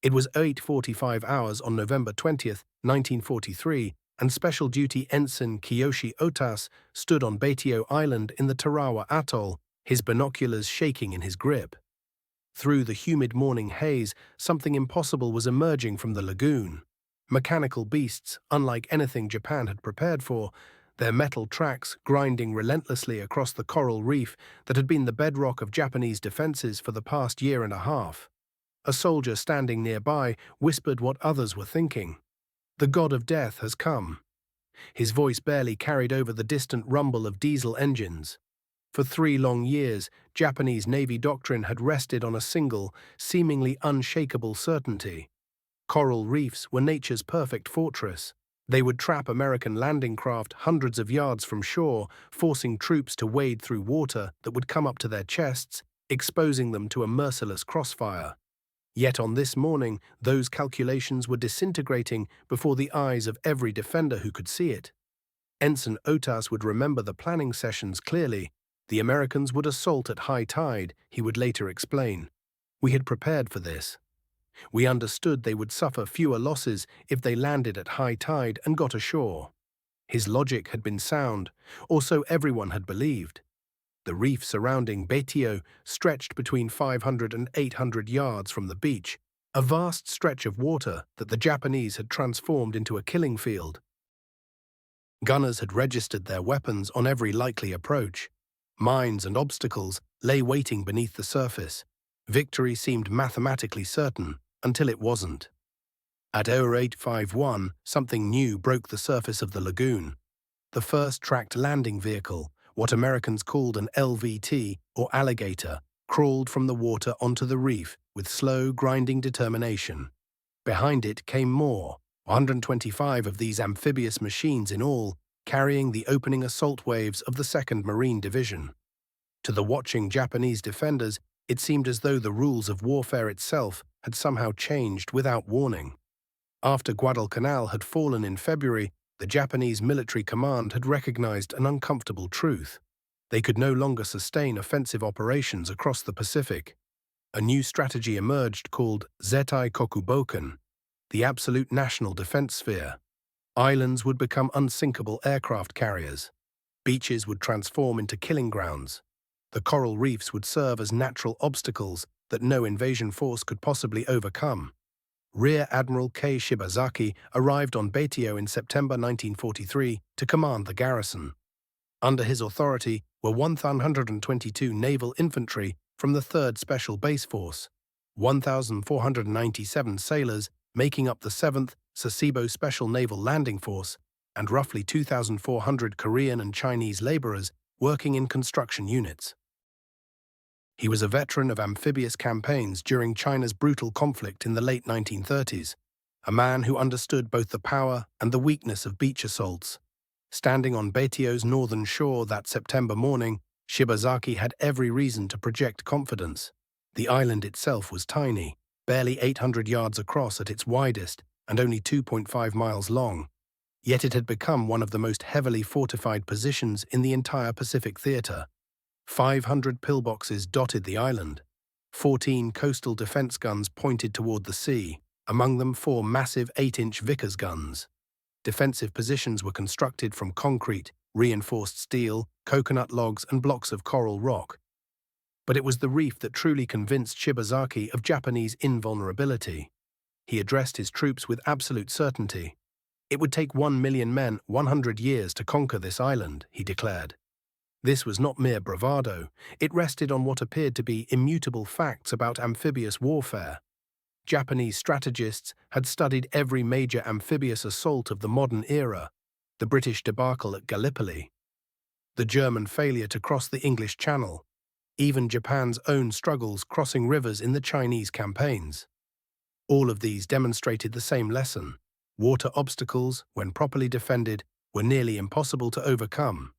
It was 8:45 hours on November 20th, 1943, and Special Duty Ensign Kiyoshi Otas stood on Baitio Island in the Tarawa atoll, his binoculars shaking in his grip. Through the humid morning haze, something impossible was emerging from the lagoon. Mechanical beasts, unlike anything Japan had prepared for, their metal tracks grinding relentlessly across the coral reef that had been the bedrock of Japanese defenses for the past year and a half. A soldier standing nearby whispered what others were thinking. "The god of death has come." His voice barely carried over the distant rumble of diesel engines. For 3 long years, Japanese Navy doctrine had rested on a single, seemingly unshakable certainty. Coral reefs were nature's perfect fortress. They would trap American landing craft hundreds of yards from shore, forcing troops to wade through water that would come up to their chests, exposing them to a merciless crossfire. Yet on this morning, those calculations were disintegrating before the eyes of every defender who could see it. Ensign Otas would remember the planning sessions clearly. The Americans would assault at high tide, he would later explain. "We had prepared for this. We understood they would suffer fewer losses if they landed at high tide and got ashore." His logic had been sound, or so everyone had believed. The reef surrounding Baitio stretched between 500 and 800 yards from the beach, a vast stretch of water that the Japanese had transformed into a killing field. Gunners had registered their weapons on every likely approach. Mines and obstacles lay waiting beneath the surface. Victory seemed mathematically certain until it wasn't. At 0851, something new broke the surface of the lagoon. The first tracked landing vehicle, what Americans called an LVT, or alligator, crawled from the water onto the reef with slow, grinding determination. Behind it came more, 125 of these amphibious machines in all, carrying the opening assault waves of the 2nd Marine Division. To the watching Japanese defenders, it seemed as though the rules of warfare itself had somehow changed without warning. After Guadalcanal had fallen in February, the Japanese military command had recognized an uncomfortable truth. They could no longer sustain offensive operations across the Pacific. A new strategy emerged called Zettai Kokuboken, the absolute national defense sphere. Islands would become unsinkable aircraft carriers. Beaches would transform into killing grounds. The coral reefs would serve as natural obstacles that no invasion force could possibly overcome. Rear Admiral K. Shibazaki arrived on Baitio in September 1943 to command the garrison. Under his authority were 1,122 naval infantry from the 3rd Special Base Force, 1,497 sailors making up the 7th Sasebo Special Naval Landing Force, and roughly 2,400 Korean and Chinese laborers working in construction units. He was a veteran of amphibious campaigns during China's brutal conflict in the late 1930s, a man who understood both the power and the weakness of beach assaults. Standing on Baitio's northern shore that September morning, Shibazaki had every reason to project confidence. The island itself was tiny, barely 800 yards across at its widest and only 2.5 miles long. Yet it had become one of the most heavily fortified positions in the entire Pacific theater. 500 pillboxes dotted the island. 14 coastal defense guns pointed toward the sea, among them 4 massive 8-inch Vickers guns. Defensive positions were constructed from concrete, reinforced steel, coconut logs, and blocks of coral rock. But it was the reef that truly convinced Shibazaki of Japanese invulnerability. He addressed his troops with absolute certainty. It would take 1 million men 100 years to conquer this island, he declared. This was not mere bravado. It rested on what appeared to be immutable facts about amphibious warfare. Japanese strategists had studied every major amphibious assault of the modern era, the British debacle at Gallipoli, the German failure to cross the English Channel, even Japan's own struggles crossing rivers in the Chinese campaigns. All of these demonstrated the same lesson. Water obstacles, when properly defended, were nearly impossible to overcome.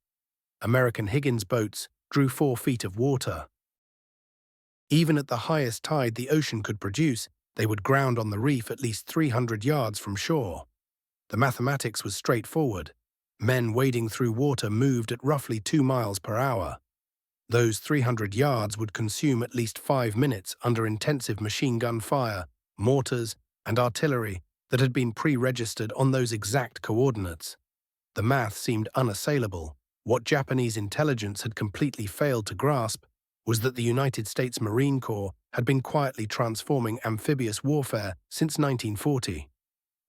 American Higgins boats drew 4 feet of water. Even at the highest tide the ocean could produce, they would ground on the reef at least 300 yards from shore. The mathematics was straightforward. Men wading through water moved at roughly 2 miles per hour. Those 300 yards would consume at least 5 minutes under intensive machine gun fire, mortars, and artillery that had been pre-registered on those exact coordinates. The math seemed unassailable. What Japanese intelligence had completely failed to grasp was that the United States Marine Corps had been quietly transforming amphibious warfare since 1940.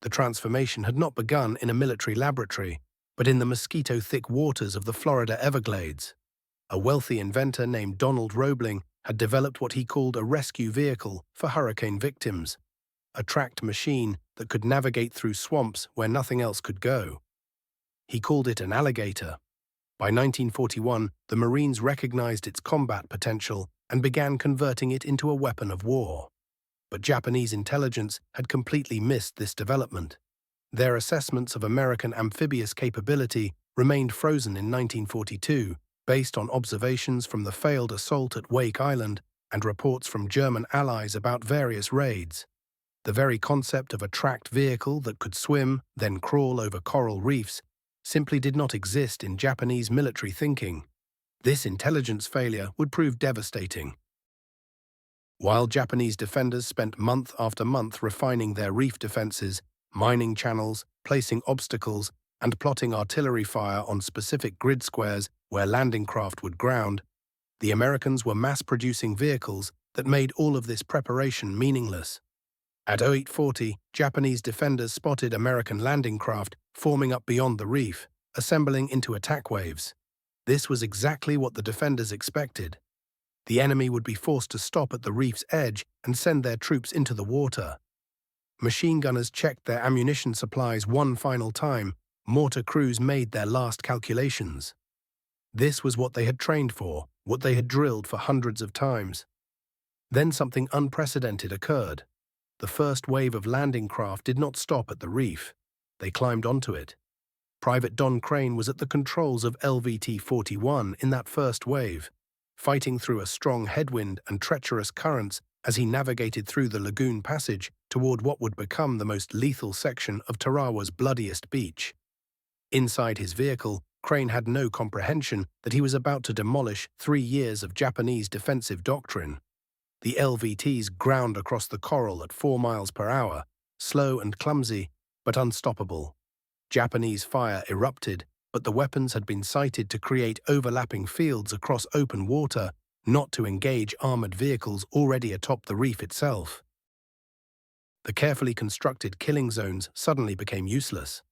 The transformation had not begun in a military laboratory, but in the mosquito-thick waters of the Florida Everglades. A wealthy inventor named Donald Roebling had developed what he called a rescue vehicle for hurricane victims, a tracked machine that could navigate through swamps where nothing else could go. He called it an alligator. By 1941, the Marines recognized its combat potential and began converting it into a weapon of war. But Japanese intelligence had completely missed this development. Their assessments of American amphibious capability remained frozen in 1942, based on observations from the failed assault at Wake Island and reports from German allies about various raids. The very concept of a tracked vehicle that could swim, then crawl over coral reefs, simply did not exist in Japanese military thinking. This intelligence failure would prove devastating. While Japanese defenders spent month after month refining their reef defenses, mining channels, placing obstacles, and plotting artillery fire on specific grid squares where landing craft would ground, the Americans were mass-producing vehicles that made all of this preparation meaningless. At 0840, Japanese defenders spotted American landing craft forming up beyond the reef, assembling into attack waves. This was exactly what the defenders expected. The enemy would be forced to stop at the reef's edge and send their troops into the water. Machine gunners checked their ammunition supplies one final time. Mortar crews made their last calculations. This was what they had trained for, what they had drilled for hundreds of times. Then something unprecedented occurred. The first wave of landing craft did not stop at the reef. They climbed onto it. Private Don Crane was at the controls of LVT-41 in that first wave, fighting through a strong headwind and treacherous currents as he navigated through the lagoon passage toward what would become the most lethal section of Tarawa's bloodiest beach. Inside his vehicle, Crane had no comprehension that he was about to demolish 3 years of Japanese defensive doctrine. The LVTs ground across the coral at 4 miles per hour, slow and clumsy, but unstoppable. Japanese fire erupted, but the weapons had been sighted to create overlapping fields across open water, not to engage armored vehicles already atop the reef itself. The carefully constructed killing zones suddenly became useless.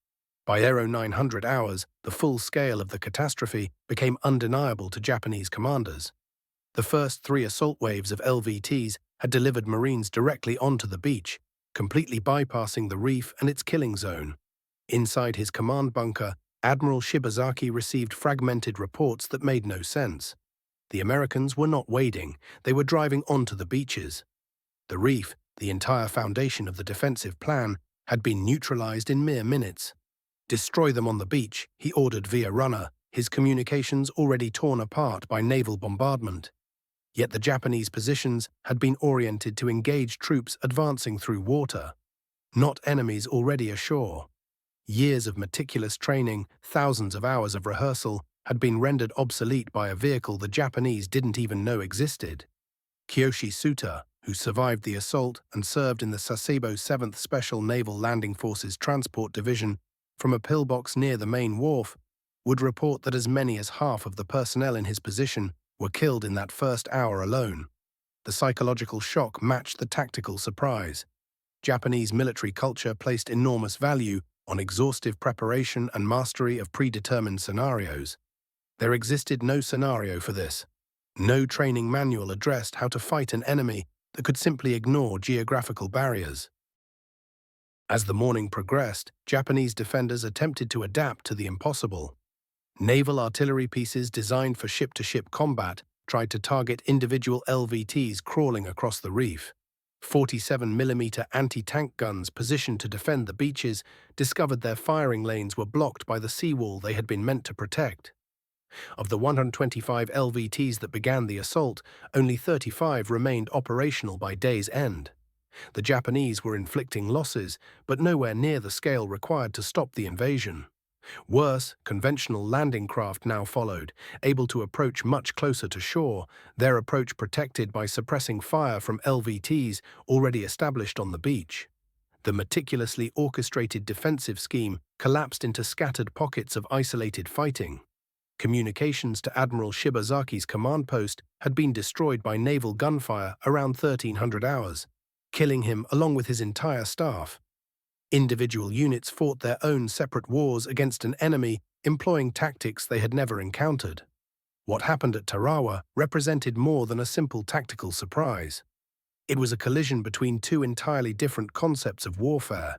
By 0900 hours, the full scale of the catastrophe became undeniable to Japanese commanders. The first 3 assault waves of LVTs had delivered Marines directly onto the beach, completely bypassing the reef and its killing zone. Inside his command bunker, Admiral Shibazaki received fragmented reports that made no sense. The Americans were not wading, they were driving onto the beaches. The reef, the entire foundation of the defensive plan, had been neutralized in mere minutes. Destroy them on the beach, he ordered via runner, his communications already torn apart by naval bombardment. Yet the Japanese positions had been oriented to engage troops advancing through water, not enemies already ashore. Years of meticulous training, thousands of hours of rehearsal, had been rendered obsolete by a vehicle the Japanese didn't even know existed. Kiyoshi Suta, who survived the assault and served in the Sasebo 7th Special Naval Landing Forces Transport Division from a pillbox near the main wharf, would report that as many as half of the personnel in his position were killed in that first hour alone. The psychological shock matched the tactical surprise. Japanese military culture placed enormous value on exhaustive preparation and mastery of predetermined scenarios. There existed no scenario for this. No training manual addressed how to fight an enemy that could simply ignore geographical barriers. As the morning progressed, Japanese defenders attempted to adapt to the impossible. Naval artillery pieces designed for ship-to-ship combat tried to target individual LVTs crawling across the reef. 47mm anti-tank guns positioned to defend the beaches discovered their firing lanes were blocked by the seawall they had been meant to protect. Of the 125 LVTs that began the assault, only 35 remained operational by day's end. The Japanese were inflicting losses, but nowhere near the scale required to stop the invasion. Worse, conventional landing craft now followed, able to approach much closer to shore, their approach protected by suppressing fire from LVTs already established on the beach. The meticulously orchestrated defensive scheme collapsed into scattered pockets of isolated fighting. Communications to Admiral Shibazaki's command post had been destroyed by naval gunfire around 1300 hours, killing him along with his entire staff. Individual units fought their own separate wars against an enemy employing tactics they had never encountered. What happened at Tarawa represented more than a simple tactical surprise. It was a collision between two entirely different concepts of warfare.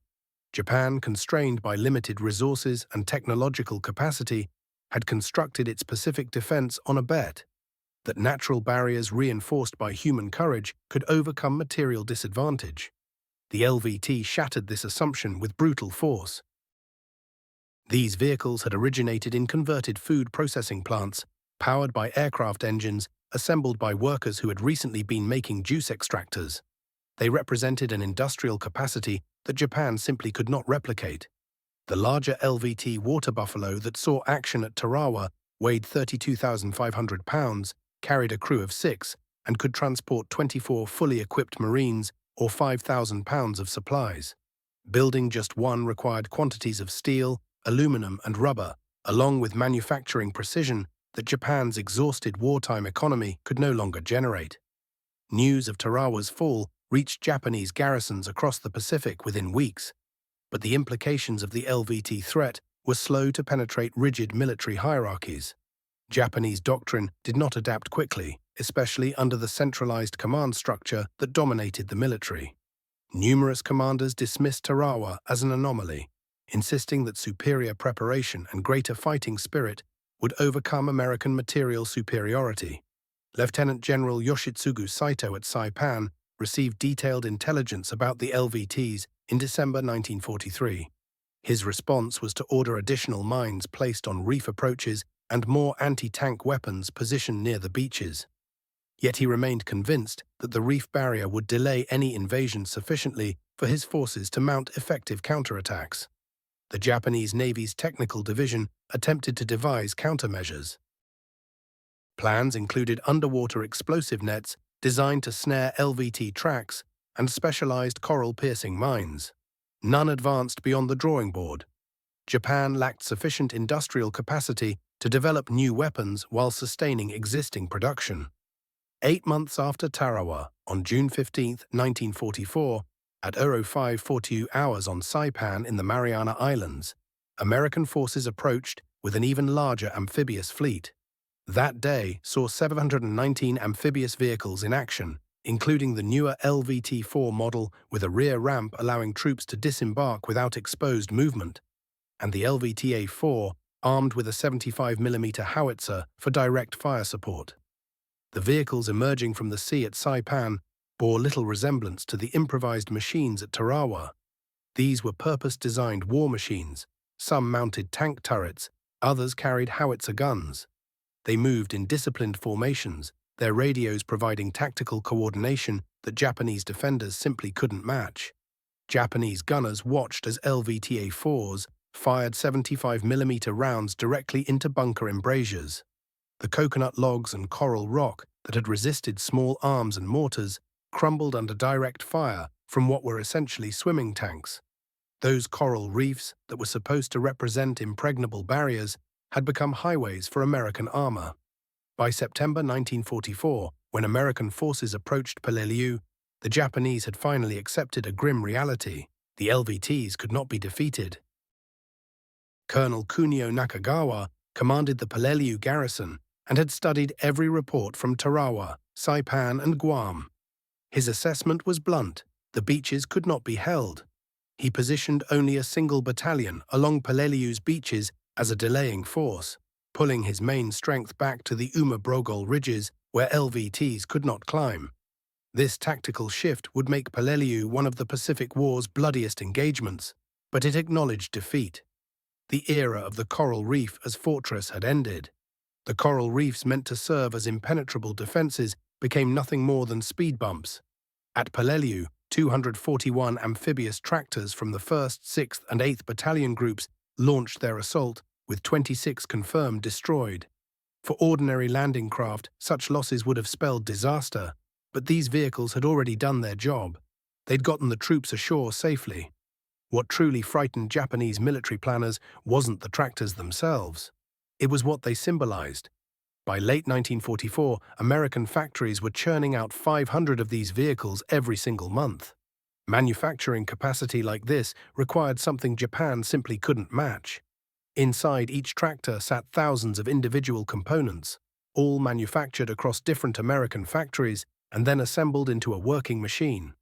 Japan, constrained by limited resources and technological capacity, had constructed its Pacific defense on a bet that natural barriers reinforced by human courage could overcome material disadvantage. The LVT shattered this assumption with brutal force. These vehicles had originated in converted food processing plants, powered by aircraft engines assembled by workers who had recently been making juice extractors. They represented an industrial capacity that Japan simply could not replicate. The larger LVT water buffalo that saw action at Tarawa weighed 32,500 pounds, carried a crew of 6, and could transport 24 fully equipped Marines or 5,000 pounds of supplies. Building just one required quantities of steel, aluminum, and rubber, along with manufacturing precision that Japan's exhausted wartime economy could no longer generate. News of Tarawa's fall reached Japanese garrisons across the Pacific within weeks, but the implications of the LVT threat were slow to penetrate rigid military hierarchies. Japanese doctrine did not adapt quickly, especially under the centralized command structure that dominated the military. Numerous commanders dismissed Tarawa as an anomaly, insisting that superior preparation and greater fighting spirit would overcome American material superiority. Lieutenant General Yoshitsugu Saito at Saipan received detailed intelligence about the LVTs in December 1943. His response was to order additional mines placed on reef approaches and more anti-tank weapons positioned near the beaches. Yet he remained convinced that the reef barrier would delay any invasion sufficiently for his forces to mount effective counterattacks. The Japanese Navy's technical division attempted to devise countermeasures. Plans included underwater explosive nets designed to snare LVT tracks and specialized coral-piercing mines. None advanced beyond the drawing board. Japan lacked sufficient industrial capacity to develop new weapons while sustaining existing production. 8 months after Tarawa, on June 15, 1944, at 05:42 hours on Saipan in the Mariana Islands, American forces approached with an even larger amphibious fleet. That day saw 719 amphibious vehicles in action, including the newer LVT-4 model with a rear ramp allowing troops to disembark without exposed movement, and the LVTA-4 armed with a 75mm howitzer for direct fire support. The vehicles emerging from the sea at Saipan bore little resemblance to the improvised machines at Tarawa. These were purpose-designed war machines. Some mounted tank turrets, others carried howitzer guns. They moved in disciplined formations, their radios providing tactical coordination that Japanese defenders simply couldn't match. Japanese gunners watched as LVTA-4s fired 75mm rounds directly into bunker embrasures. The coconut logs and coral rock that had resisted small arms and mortars crumbled under direct fire from what were essentially swimming tanks. Those coral reefs that were supposed to represent impregnable barriers had become highways for American armor. By September 1944, when American forces approached Peleliu, the Japanese had finally accepted a grim reality. The LVTs could not be defeated. Colonel Kunio Nakagawa commanded the Peleliu garrison and had studied every report from Tarawa, Saipan, and Guam. His assessment was blunt: the beaches could not be held. He positioned only a single battalion along Peleliu's beaches as a delaying force, pulling his main strength back to the Umabrogol ridges where LVTs could not climb. This tactical shift would make Peleliu one of the Pacific War's bloodiest engagements, but it acknowledged defeat. The era of the coral reef as fortress had ended. The coral reefs meant to serve as impenetrable defenses became nothing more than speed bumps. At Peleliu, 241 amphibious tractors from the 1st, 6th, and 8th Battalion groups launched their assault, with 26 confirmed destroyed. For ordinary landing craft, such losses would have spelled disaster, but these vehicles had already done their job. They'd gotten the troops ashore safely. What truly frightened Japanese military planners wasn't the tractors themselves. It was what they symbolized. By late 1944, American factories were churning out 500 of these vehicles every single month. Manufacturing capacity like this required something Japan simply couldn't match. Inside each tractor sat thousands of individual components, all manufactured across different American factories and then assembled into a working machine.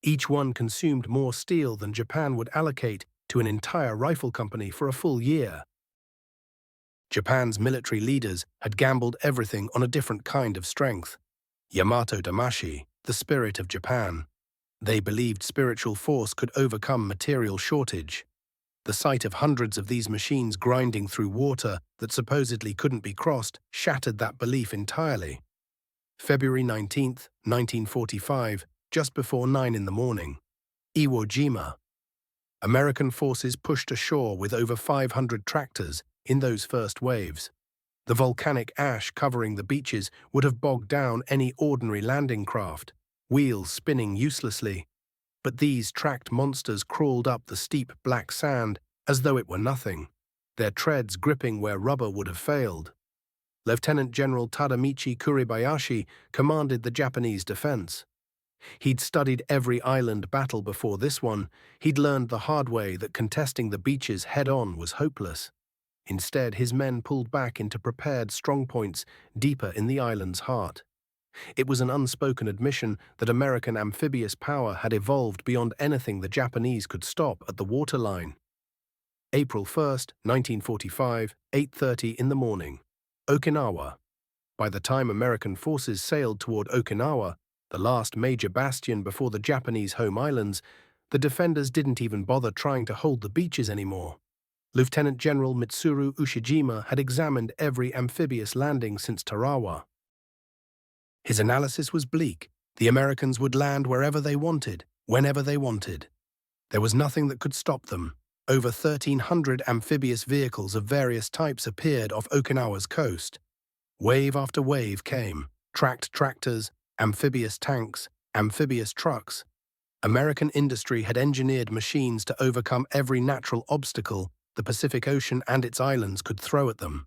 Each one consumed more steel than Japan would allocate to an entire rifle company for a full year. Japan's military leaders had gambled everything on a different kind of strength. Yamato Damashi, the spirit of Japan. They believed spiritual force could overcome material shortage. The sight of hundreds of these machines grinding through water that supposedly couldn't be crossed shattered that belief entirely. February 19, 1945, just before 9 in the morning. Iwo Jima. American forces pushed ashore with over 500 tractors in those first waves. The volcanic ash covering the beaches would have bogged down any ordinary landing craft, wheels spinning uselessly. But these tracked monsters crawled up the steep black sand as though it were nothing, their treads gripping where rubber would have failed. Lieutenant General Tadamichi Kuribayashi commanded the Japanese defense. He'd studied every island battle before this one. He'd learned the hard way that contesting the beaches head-on was hopeless. Instead, his men pulled back into prepared strongpoints deeper in the island's heart. It was an unspoken admission that American amphibious power had evolved beyond anything the Japanese could stop at the waterline. April 1st, 1945, 8:30 in the morning. Okinawa. By the time American forces sailed toward Okinawa, the last major bastion before the Japanese home islands, the defenders didn't even bother trying to hold the beaches anymore. Lieutenant General Mitsuru Ushijima had examined every amphibious landing since Tarawa. His analysis was bleak. The Americans would land wherever they wanted, whenever they wanted. There was nothing that could stop them. Over 1,300 amphibious vehicles of various types appeared off Okinawa's coast. Wave after wave came, tracked tractors, amphibious tanks, amphibious trucks. American industry had engineered machines to overcome every natural obstacle the Pacific Ocean and its islands could throw at them.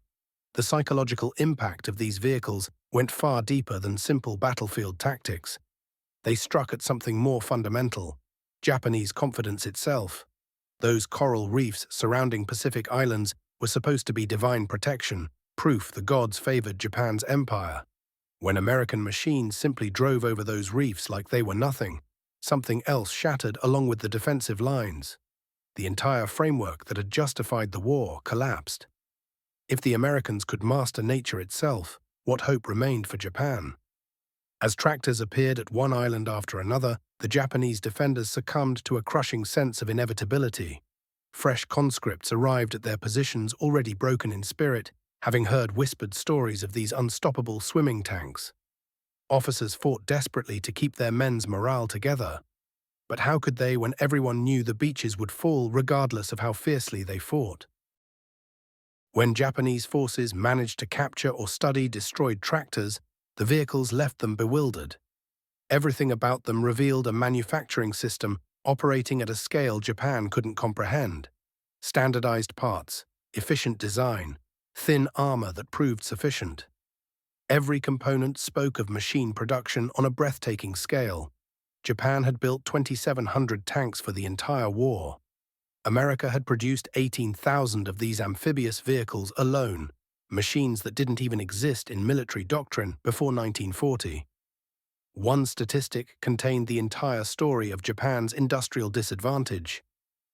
The psychological impact of these vehicles went far deeper than simple battlefield tactics. They struck at something more fundamental, Japanese confidence itself. Those coral reefs surrounding Pacific islands were supposed to be divine protection, proof the gods favored Japan's empire. When American machines simply drove over those reefs like they were nothing, something else shattered along with the defensive lines. The entire framework that had justified the war collapsed. If the Americans could master nature itself, what hope remained for Japan? As tractors appeared at one island after another, the Japanese defenders succumbed to a crushing sense of inevitability. Fresh conscripts arrived at their positions already broken in spirit, having heard whispered stories of these unstoppable swimming tanks. Officers fought desperately to keep their men's morale together. But how could they when everyone knew the beaches would fall regardless of how fiercely they fought? When Japanese forces managed to capture or study destroyed tractors, the vehicles left them bewildered. Everything about them revealed a manufacturing system operating at a scale Japan couldn't comprehend. Standardized parts, efficient design, thin armor that proved sufficient. Every component spoke of machine production on a breathtaking scale. Japan had built 2,700 tanks for the entire war. America had produced 18,000 of these amphibious vehicles alone, machines that didn't even exist in military doctrine before 1940. One statistic contained the entire story of Japan's industrial disadvantage.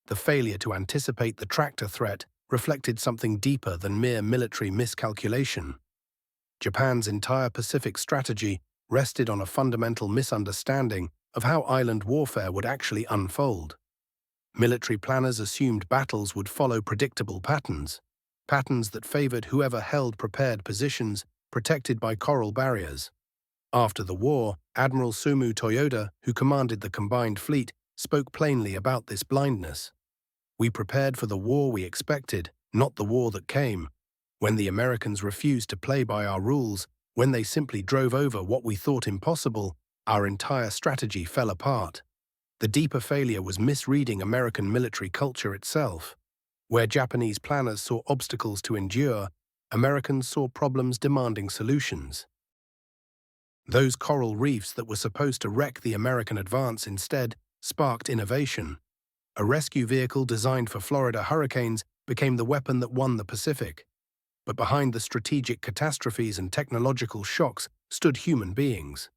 The failure to anticipate the tractor threat reflected something deeper than mere military miscalculation. Japan's entire Pacific strategy rested on a fundamental misunderstanding of how island warfare would actually unfold. Military planners assumed battles would follow predictable patterns that favored whoever held prepared positions protected by coral barriers. After the war, Admiral Sumu Toyoda, who commanded the combined fleet, spoke plainly about this blindness. We prepared for the war we expected, not the war that came. When the Americans refused to play by our rules, when they simply drove over what we thought impossible, our entire strategy fell apart. The deeper failure was misreading American military culture itself. Where Japanese planners saw obstacles to endure, Americans saw problems demanding solutions. Those coral reefs that were supposed to wreck the American advance instead sparked innovation. A rescue vehicle designed for Florida hurricanes became the weapon that won the Pacific. But behind the strategic catastrophes and technological shocks stood human beings.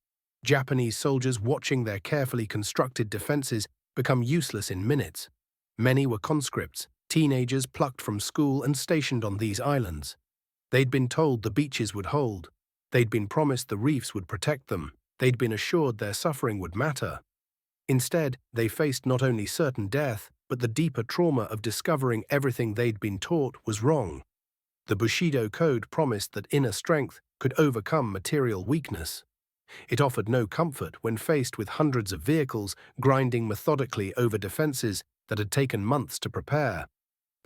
Japanese soldiers watching their carefully constructed defenses become useless in minutes. Many were conscripts, teenagers plucked from school and stationed on these islands. They'd been told the beaches would hold. They'd been promised the reefs would protect them. They'd been assured their suffering would matter. Instead, they faced not only certain death, but the deeper trauma of discovering everything they'd been taught was wrong. The Bushido Code promised that inner strength could overcome material weakness. It offered no comfort when faced with hundreds of vehicles grinding methodically over defenses that had taken months to prepare.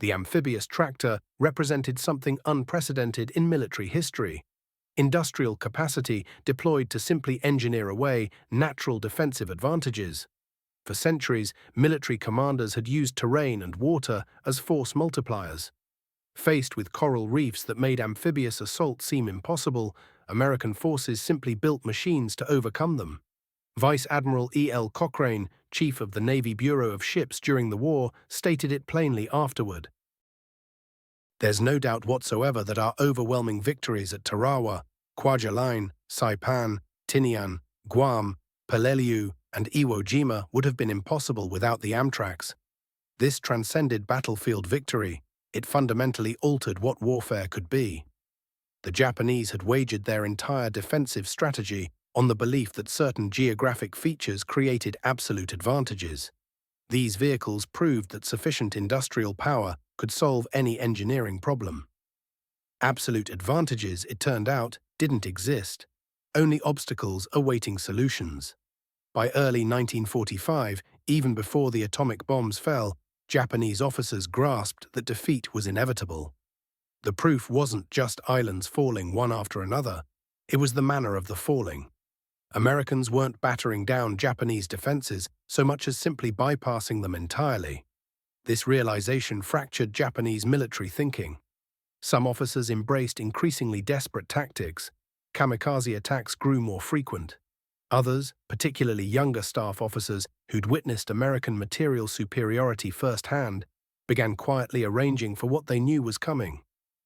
The amphibious tractor represented something unprecedented in military history. Industrial capacity deployed to simply engineer away natural defensive advantages. For centuries, military commanders had used terrain and water as force multipliers. Faced with coral reefs that made amphibious assault seem impossible, American forces simply built machines to overcome them. Vice Admiral E.L. Cochrane, chief of the Navy Bureau of Ships during the war, stated it plainly afterward. "There's no doubt whatsoever that our overwhelming victories at Tarawa, Kwajalein, Saipan, Tinian, Guam, Peleliu, and Iwo Jima would have been impossible without the Amtraks. This transcended battlefield victory. It fundamentally altered what warfare could be." The Japanese had wagered their entire defensive strategy on the belief that certain geographic features created absolute advantages. These vehicles proved that sufficient industrial power could solve any engineering problem. Absolute advantages, it turned out, didn't exist, only obstacles awaiting solutions. By early 1945, even before the atomic bombs fell, Japanese officers grasped that defeat was inevitable. The proof wasn't just islands falling one after another, it was the manner of the falling. Americans weren't battering down Japanese defenses so much as simply bypassing them entirely. This realization fractured Japanese military thinking. Some officers embraced increasingly desperate tactics. Kamikaze attacks grew more frequent. Others, particularly younger staff officers who'd witnessed American material superiority firsthand, began quietly arranging for what they knew was coming: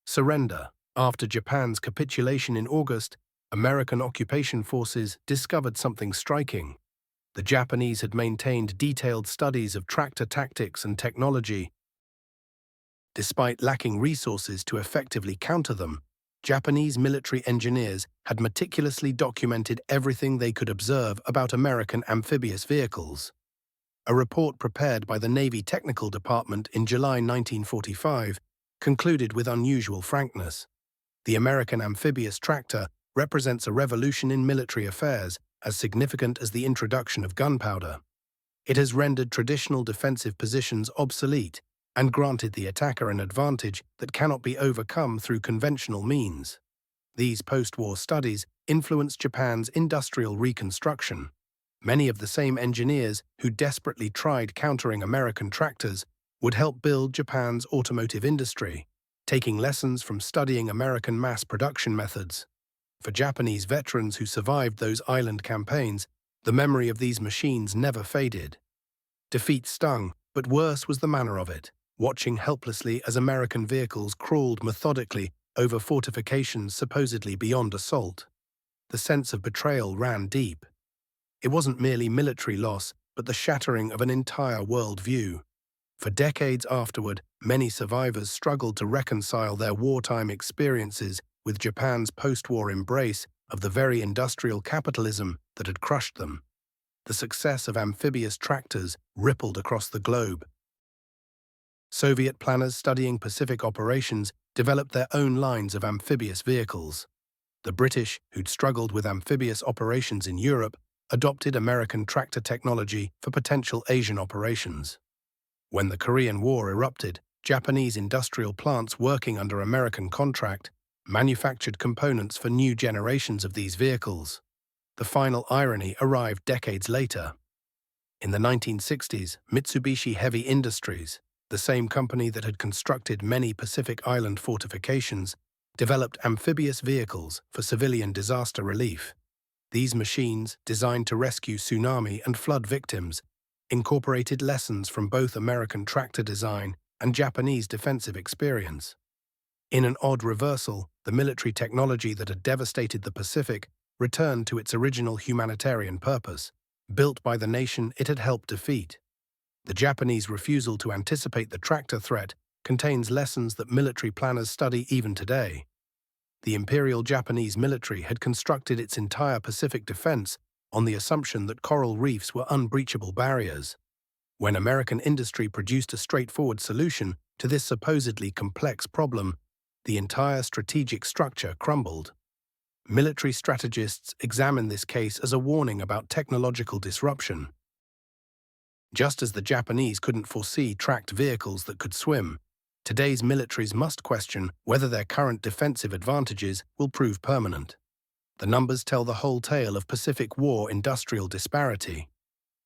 surrender. After Japan's capitulation in August, American occupation forces discovered something striking. The Japanese had maintained detailed studies of tractor tactics and technology. Despite lacking resources to effectively counter them, Japanese military engineers had meticulously documented everything they could observe about American amphibious vehicles. A report prepared by the Navy Technical Department in July 1945 concluded with unusual frankness. The American amphibious tractor represents a revolution in military affairs as significant as the introduction of gunpowder. It has rendered traditional defensive positions obsolete and granted the attacker an advantage that cannot be overcome through conventional means. These post-war studies influenced Japan's industrial reconstruction. Many of the same engineers who desperately tried countering American tractors would help build Japan's automotive industry, taking lessons from studying American mass production methods. For Japanese veterans who survived those island campaigns, the memory of these machines never faded. Defeat stung, but worse was the manner of it. Watching helplessly as American vehicles crawled methodically over fortifications supposedly beyond assault. The sense of betrayal ran deep. It wasn't merely military loss, but the shattering of an entire worldview. For decades afterward, many survivors struggled to reconcile their wartime experiences with Japan's post-war embrace of the very industrial capitalism that had crushed them. The success of amphibious tractors rippled across the globe. Soviet planners studying Pacific operations developed their own lines of amphibious vehicles. The British, who'd struggled with amphibious operations in Europe, adopted American tractor technology for potential Asian operations. When the Korean War erupted, Japanese industrial plants working under American contract manufactured components for new generations of these vehicles. The final irony arrived decades later. In the 1960s, Mitsubishi Heavy Industries, the same company that had constructed many Pacific Island fortifications, developed amphibious vehicles for civilian disaster relief. These machines, designed to rescue tsunami and flood victims, incorporated lessons from both American tractor design and Japanese defensive experience. In an odd reversal, the military technology that had devastated the Pacific returned to its original humanitarian purpose, built by the nation it had helped defeat. The Japanese refusal to anticipate the tractor threat contains lessons that military planners study even today. The Imperial Japanese military had constructed its entire Pacific defense on the assumption that coral reefs were unbreachable barriers. When American industry produced a straightforward solution to this supposedly complex problem, the entire strategic structure crumbled. Military strategists examine this case as a warning about technological disruption. Just as the Japanese couldn't foresee tracked vehicles that could swim, today's militaries must question whether their current defensive advantages will prove permanent. The numbers tell the whole tale of Pacific War industrial disparity.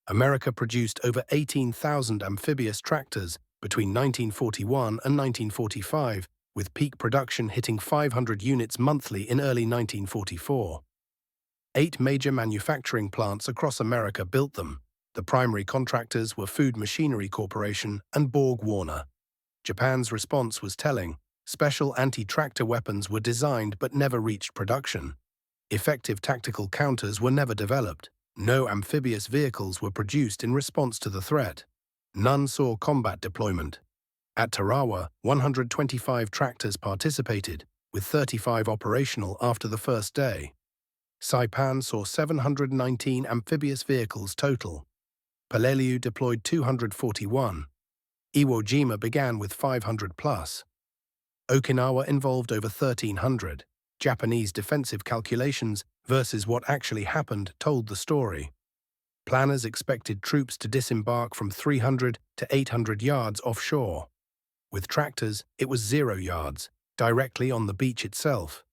America produced over 18,000 amphibious tractors between 1941 and 1945, with peak production hitting 500 units monthly in early 1944. 8 major manufacturing plants across America built them. The primary contractors were Food Machinery Corporation and Borg Warner. Japan's response was telling. Special anti-tractor weapons were designed but never reached production. Effective tactical counters were never developed. No amphibious vehicles were produced in response to the threat. None saw combat deployment. At Tarawa, 125 tractors participated, with 35 operational after the first day. Saipan saw 719 amphibious vehicles total. Peleliu deployed 241. Iwo Jima began with 500 plus. Okinawa involved over 1,300. Japanese defensive calculations versus what actually happened told the story. Planners expected troops to disembark from 300 to 800 yards offshore. With tractors, it was 0 yards, directly on the beach itself.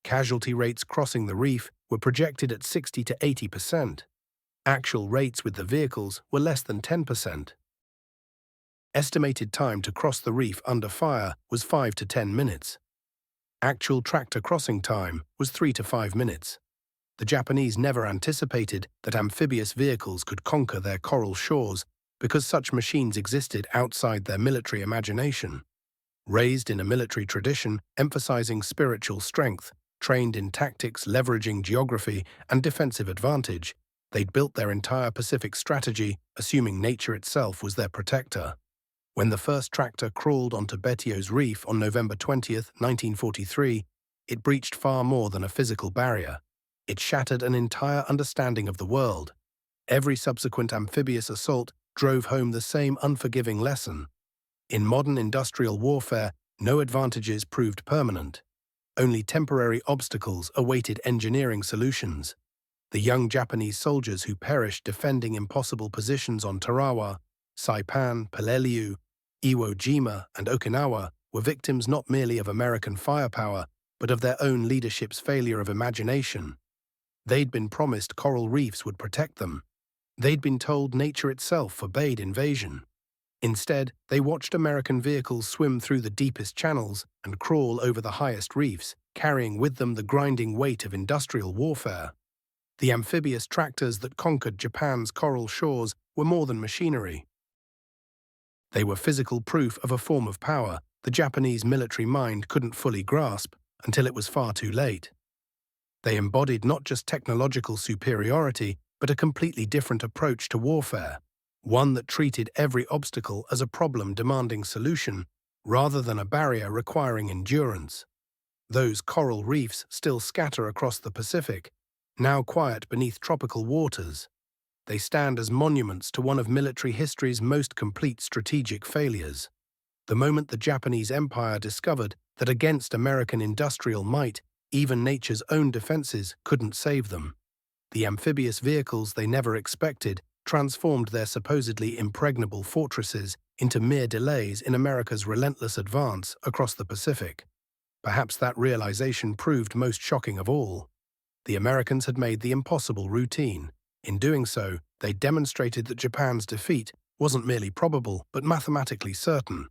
Casualty rates crossing the reef were projected at 60 to 80%. Actual rates with the vehicles were less than 10%. Estimated time to cross the reef under fire was 5 to 10 minutes. Actual tractor crossing time was 3 to 5 minutes. The Japanese never anticipated that amphibious vehicles could conquer their coral shores because such machines existed outside their military imagination. Raised in a military tradition emphasizing spiritual strength, trained in tactics leveraging geography and defensive advantage, they'd built their entire Pacific strategy assuming nature itself was their protector. When the first tractor crawled onto Betio's Reef on November 20, 1943, it breached far more than a physical barrier. It shattered an entire understanding of the world. Every subsequent amphibious assault drove home the same unforgiving lesson. In modern industrial warfare, no advantages proved permanent. Only temporary obstacles awaited engineering solutions. The young Japanese soldiers who perished defending impossible positions on Tarawa, Saipan, Peleliu, Iwo Jima, and Okinawa were victims not merely of American firepower, but of their own leadership's failure of imagination. They'd been promised coral reefs would protect them. They'd been told nature itself forbade invasion. Instead, they watched American vehicles swim through the deepest channels and crawl over the highest reefs, carrying with them the grinding weight of industrial warfare. The amphibious tractors that conquered Japan's coral shores were more than machinery. They were physical proof of a form of power the Japanese military mind couldn't fully grasp until it was far too late. They embodied not just technological superiority, but a completely different approach to warfare, one that treated every obstacle as a problem demanding solution, rather than a barrier requiring endurance. Those coral reefs still scatter across the Pacific, now quiet beneath tropical waters. They stand as monuments to one of military history's most complete strategic failures. The moment the Japanese Empire discovered that against American industrial might, even nature's own defenses couldn't save them. The amphibious vehicles they never expected transformed their supposedly impregnable fortresses into mere delays in America's relentless advance across the Pacific. Perhaps that realization proved most shocking of all. The Americans had made the impossible routine. In doing so, they demonstrated that Japan's defeat wasn't merely probable but mathematically certain.